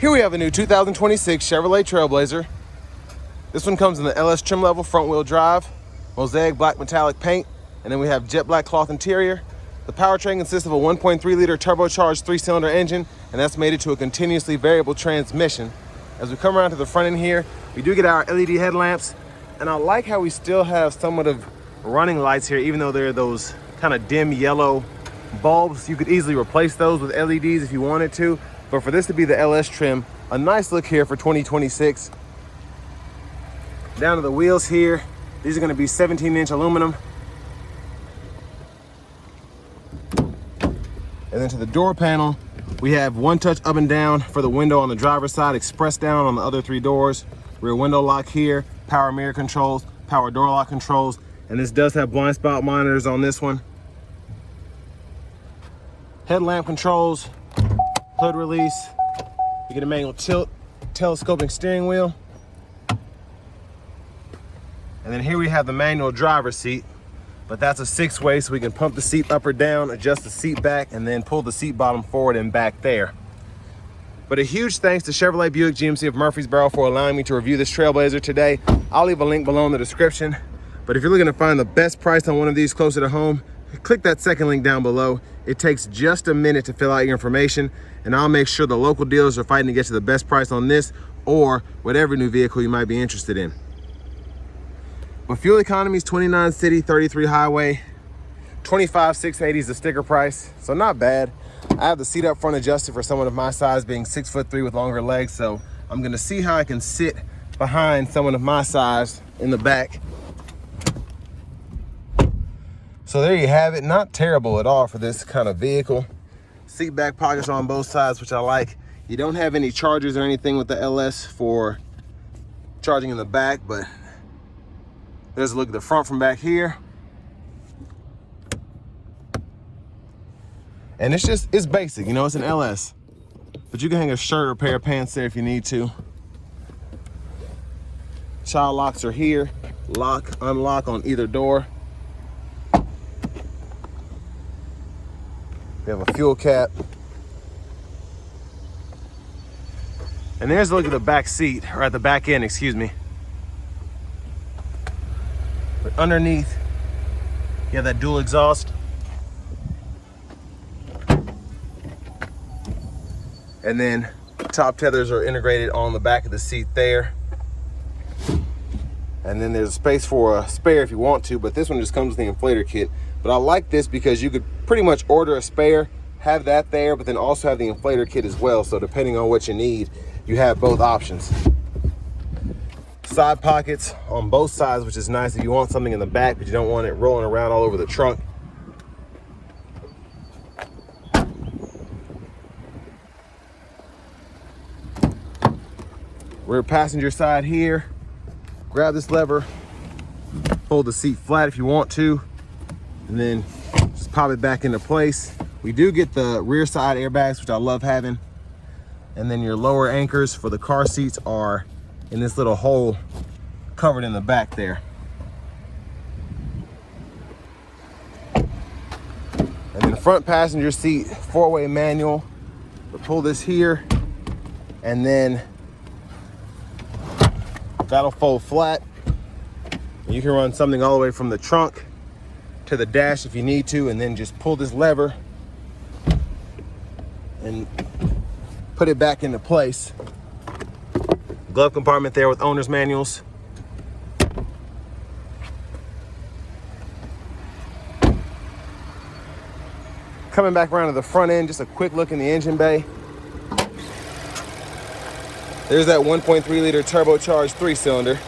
Here we have a new 2026 Chevrolet Trailblazer. This one comes in the LS trim level, front wheel drive, mosaic black metallic paint, and then we have jet black cloth interior. The powertrain consists of a 1.3 liter turbocharged 3-cylinder engine, and that's mated to a continuously variable transmission. As we come around to the front end here, we do get our LED headlamps, and I like how we still have somewhat of running lights here, even though they're those kind of dim yellow bulbs. You could easily replace those with LEDs if you wanted to, but for this to be the LS trim, a nice look here for 2026. Down to the wheels here, these are going to be 17-inch aluminum. And then to the door panel, we have one touch up and down for the window on the driver's side, express down on the other 3 doors, rear window lock here, power mirror controls, power door lock controls, and this does have blind spot monitors on this one. Headlamp controls, hood release, you get a manual tilt, telescoping steering wheel. And then here we have the manual driver's seat, but that's a 6-way, so we can pump the seat up or down, adjust the seat back, and then pull the seat bottom forward and back there. But a huge thanks to Chevrolet Buick GMC of Murfreesboro for allowing me to review this Trailblazer today. I'll leave a link below in the description. But if you're looking to find the best price on one of these closer to home, click that second link down below. It takes just a minute to fill out your information, and I'll make sure the local dealers are fighting to get you the best price on this or whatever new vehicle you might be interested in. But fuel economy is 29 city, 33 highway, 25,680 is the sticker price, so not bad. I have the seat up front adjusted for someone of my size, being 6'3" with longer legs, so I'm gonna see how I can sit behind someone of my size in the back. So there you have it, not terrible at all for this kind of vehicle. Seat back pockets on both sides, which I like. You don't have any chargers or anything with the LS for charging in the back, but there's a look at the front from back here. And it's basic, you know, it's an LS. But you can hang a shirt or a pair of pants there if you need to. Child locks are here. Lock, unlock on either door. We have a fuel cap. And there's a look at the back seat, or at the back end, excuse me. But underneath, you have that dual exhaust. And then top tethers are integrated on the back of the seat there. And then there's a space for a spare if you want to, but this one just comes with the inflator kit. But I like this because you could pretty much order a spare, have that there, but then also have the inflator kit as well. So depending on what you need, you have both options. Side pockets on both sides, which is nice if you want something in the back, but you don't want it rolling around all over the trunk. Rear passenger side here. Grab this lever, hold the seat flat if you want to, and then just pop it back into place. We do get the rear side airbags, which I love having. And then your lower anchors for the car seats are in this little hole covered in the back there. And then front passenger seat, 4-way manual. We'll pull this here, and then that'll fold flat. You can run something all the way from the trunk to the dash if you need to, and then just pull this lever and put it back into place. Glove compartment there with owner's manuals. Coming back around to the front end, just a quick look in the engine bay. There's that 1.3 liter turbocharged 3-cylinder.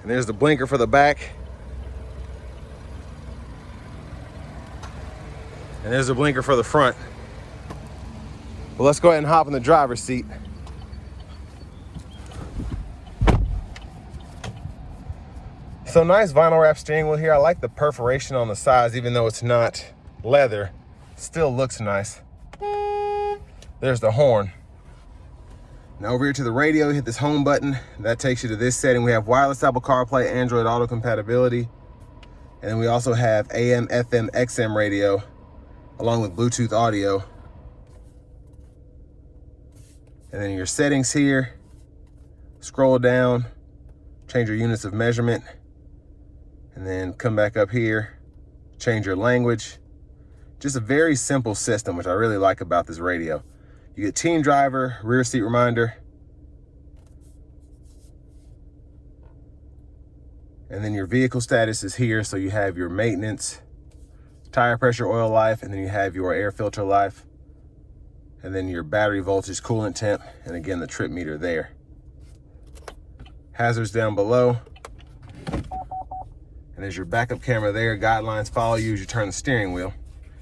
And there's the blinker for the back. And there's the blinker for the front. Well, let's go ahead and hop in the driver's seat. So nice vinyl wrap steering wheel here. I like the perforation on the sides, even though it's not leather. Still looks nice. There's the horn. Now over here to the radio, hit this home button. That takes you to this setting. We have wireless Apple CarPlay, Android Auto compatibility. And then we also have AM, FM, XM radio, along with Bluetooth audio. And then your settings here, scroll down, change your units of measurement, and then come back up here, change your language. Just a very simple system, which I really like about this radio. You get team driver, rear seat reminder, and then your vehicle status is here. So you have your maintenance, tire pressure, oil life, and then you have your air filter life, and then your battery voltage, coolant temp, and again, the trip meter there. Hazards down below. And there's your backup camera there. Guidelines follow you as you turn the steering wheel.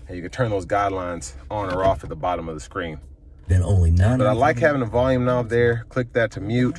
And you can turn those guidelines on or off at the bottom of the screen. Then only 9. But I like having a volume knob there. Click that to mute.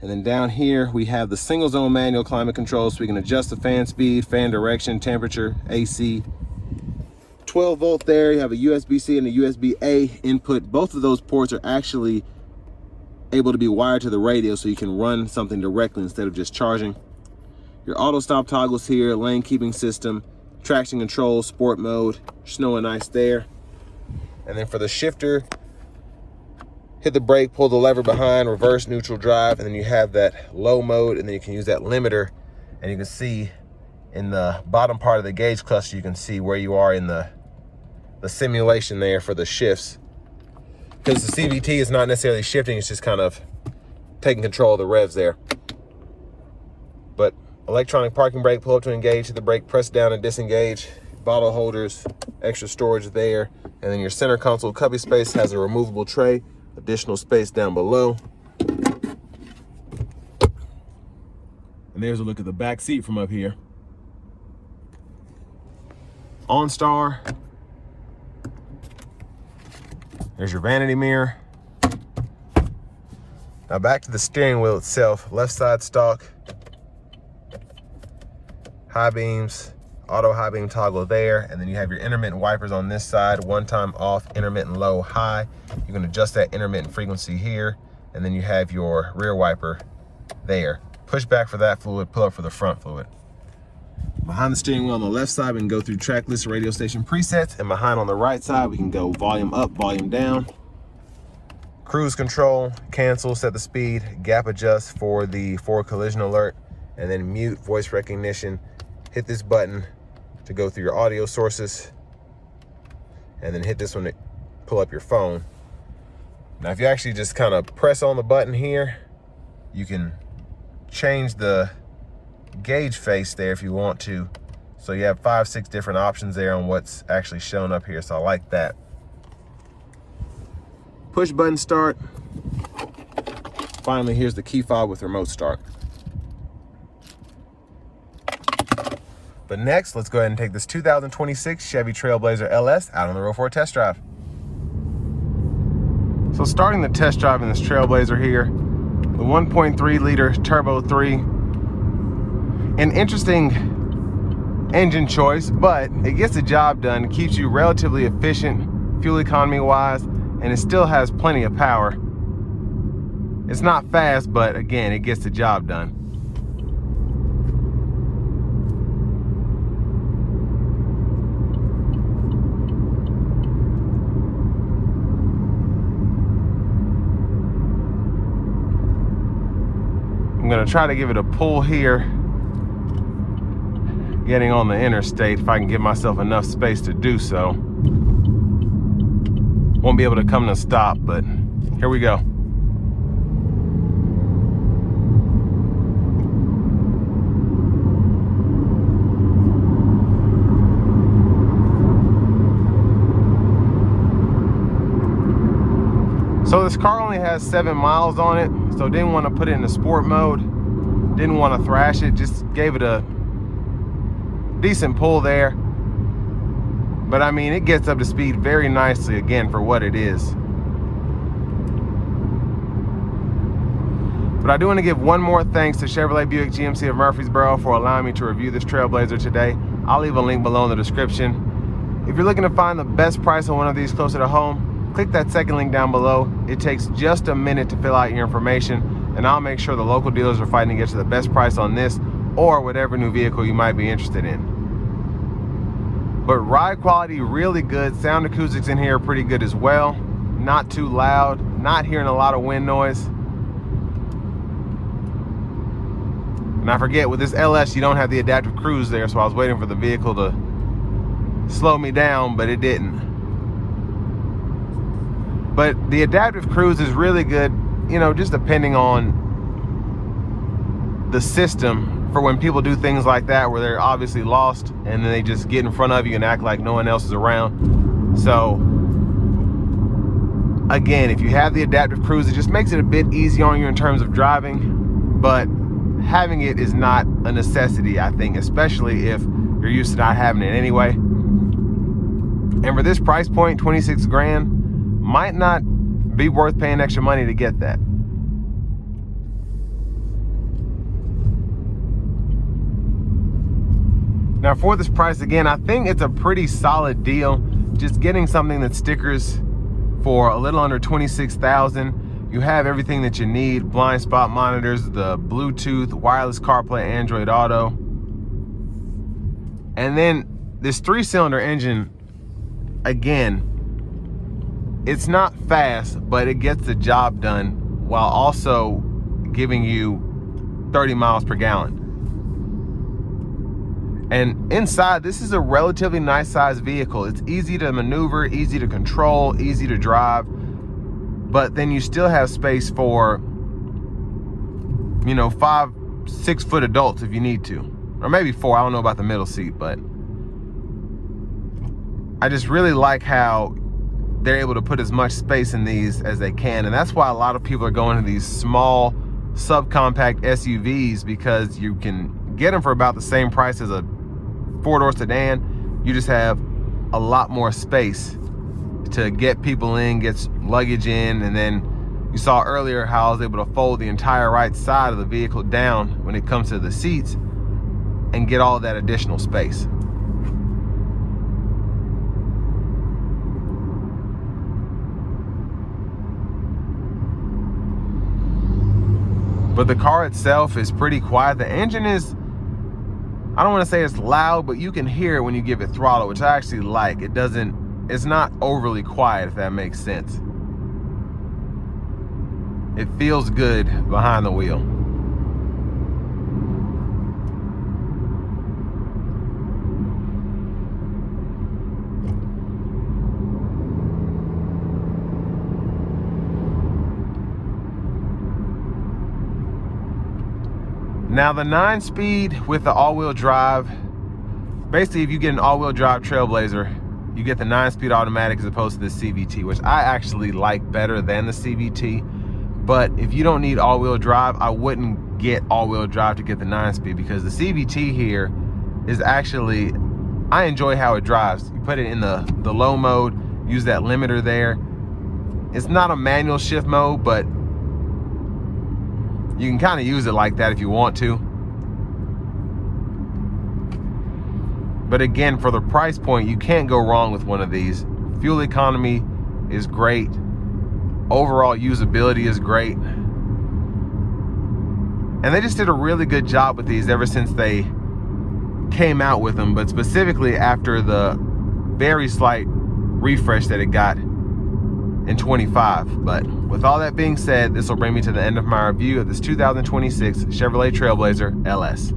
And then down here, we have the single zone manual climate control, so we can adjust the fan speed, fan direction, temperature, AC. 12 volt there. You have a USB-C and a USB-A input. Both of those ports are actually able to be wired to the radio, so you can run something directly instead of just charging. Your auto stop toggles here, lane keeping system, traction control, sport mode, snow and ice there. And then for the shifter, hit the brake, pull the lever behind, reverse, neutral, drive, and then you have that low mode, and then you can use that limiter, and you can see in the bottom part of the gauge cluster, you can see where you are in the simulation there for the shifts. Because the CVT is not necessarily shifting, it's just kind of taking control of the revs there. But electronic parking brake, pull up to engage, hit the brake, press down and disengage. Bottle holders, extra storage there. And then your center console cubby space has a removable tray, additional space down below. And there's a look at the back seat from up here. OnStar. There's your vanity mirror. Now back to the steering wheel itself. Left side stock. High beams, auto high beam toggle there, and then you have your intermittent wipers on this side, one time off, intermittent low, high. You can adjust that intermittent frequency here, and then you have your rear wiper there. Push back for that fluid, pull up for the front fluid. Behind the steering wheel on the left side, we can go through track list radio station presets, and behind on the right side, we can go volume up, volume down. Cruise control, cancel, set the speed, gap adjust for the forward collision alert, and then mute, voice recognition. Hit this button to go through your audio sources, and then hit this one to pull up your phone. Now, if you actually just kind of press on the button here, you can change the gauge face there if you want to. So you have 5-6 different options there on what's actually shown up here. So I like that. Push button start. Finally, here's the key fob with remote start. But next, let's go ahead and take this 2026 Chevy Trailblazer LS out on the road for a test drive. So starting the test drive in this Trailblazer here, the 1.3 liter Turbo 3. An interesting engine choice, but it gets the job done, keeps you relatively efficient, fuel economy wise, and it still has plenty of power. It's not fast, but again, it gets the job done. I'm gonna try to give it a pull here, getting on the interstate, if I can give myself enough space to do so. Won't be able to come to a stop, but here we go. So this car only has 7 miles on it, so didn't want to put it in the sport mode, didn't want to thrash it, just gave it a decent pull there. But I mean, it gets up to speed very nicely again for what it is. But I do want to give one more thanks to Chevrolet Buick GMC of Murfreesboro for allowing me to review this Trailblazer today. I'll leave a link below in the description. If you're looking to find the best price on one of these closer to home, click that second link down below. It takes just a minute to fill out your information, and I'll make sure the local dealers are fighting to get you the best price on this or whatever new vehicle you might be interested in. But ride quality, really good. Sound acoustics in here are pretty good as well. Not too loud, not hearing a lot of wind noise. And I forget, with this LS, you don't have the adaptive cruise there, so I was waiting for the vehicle to slow me down, but it didn't. But the adaptive cruise is really good, you know, just depending on the system for when people do things like that where they're obviously lost and then they just get in front of you and act like no one else is around. So again, if you have the adaptive cruise, it just makes it a bit easier on you in terms of driving, but having it is not a necessity, I think, especially if you're used to not having it anyway. And for this price point, 26 grand, might not be worth paying extra money to get that. Now for this price, again, I think it's a pretty solid deal. Just getting something that stickers for a little under 26,000. You have everything that you need: blind spot monitors, the Bluetooth, wireless CarPlay, Android Auto. And then this 3-cylinder engine, again, it's not fast, but it gets the job done while also giving you 30 miles per gallon. And inside, this is a relatively nice sized vehicle. It's easy to maneuver, easy to control, easy to drive, but then you still have space for, you know, 5-6 foot adults if you need to, or maybe 4. I don't know about the middle seat, but I just really like how they're able to put as much space in these as they can. And that's why a lot of people are going to these small subcompact SUVs, because you can get them for about the same price as a 4-door sedan. You just have a lot more space to get people in, get luggage in. And then you saw earlier how I was able to fold the entire right side of the vehicle down when it comes to the seats and get all that additional space. But the car itself is pretty quiet. The engine is, I don't want to say it's loud, but you can hear it when you give it throttle, which I actually like. It's not overly quiet, if that makes sense. It feels good behind the wheel. Now the 9-speed with the all-wheel drive, basically if you get an all-wheel drive Trailblazer, you get the 9-speed automatic as opposed to the CVT, which I actually like better than the CVT. But if you don't need all-wheel drive, I wouldn't get all-wheel drive to get the 9-speed, because the CVT here is actually, I enjoy how it drives. You put it in the low mode, use that limiter there. It's not a manual shift mode, but you can kind of use it like that if you want to. But again, for the price point, you can't go wrong with one of these. Fuel economy is great. Overall usability is great. And they just did a really good job with these ever since they came out with them, but specifically after the very slight refresh that it got in 25. But with all that being said, this will bring me to the end of my review of this 2026 Chevrolet Trailblazer LS.